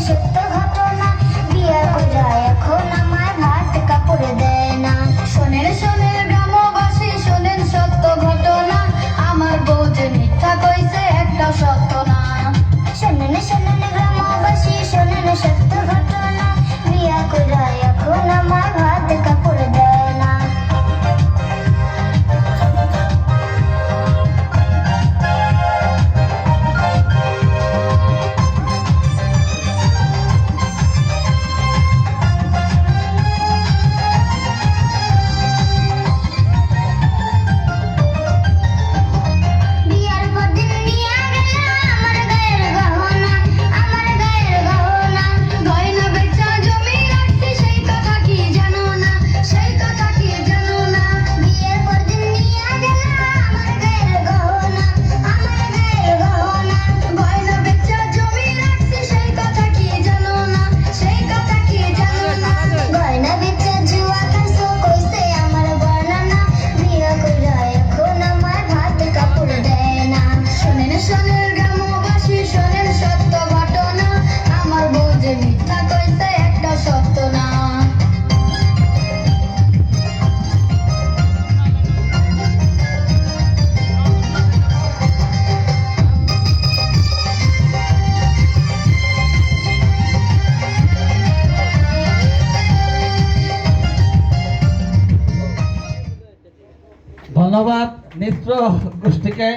সত্য ঘটনা, বিয়া কইরা এখন আমায় ভাত কাপড় দেয় না। শোনেন শোনেন গ্রামবাসী শোনেন সত্য ঘটনা, আমার বউ যে মিথ্যা কইছে একটা সত্য না। শোনেন শোনেন গ্রামবাসী শোনেন সত্য ঘটনা, বিয়া কইরা এখন আমায় ভাত কাপড় দেয় না। বিয়ার পর দিন নিয়া গেল আমার গায়ের গহনা, আমার গায়ের গহনা। গয়না বেচা জমি রাখছি সেই কথা কি জানো না, সেই কথা কি জানো না। বিয়ের পর দিন নিয়া গেল আমার গায়ের গহনা, আমার গায়ের গহনা। গয়না বেচা জমি রাখছি সেই কথা কি জানো না, সেই কথা কি জানো না। গয়না বেচে জুয়া খাইছো কইছে আমার বর্ণনা, বিয়া কইরা এখন আমার ভাত কাপড় দেয় না। শোনেন শোনেন গ্রামবাসী শোনেন সত্য ঘটনা, আমার বউ যে মিথ্যা কইছে একটা সত্য না। ধন্যবাদ মিত্র গোষ্ঠীকে।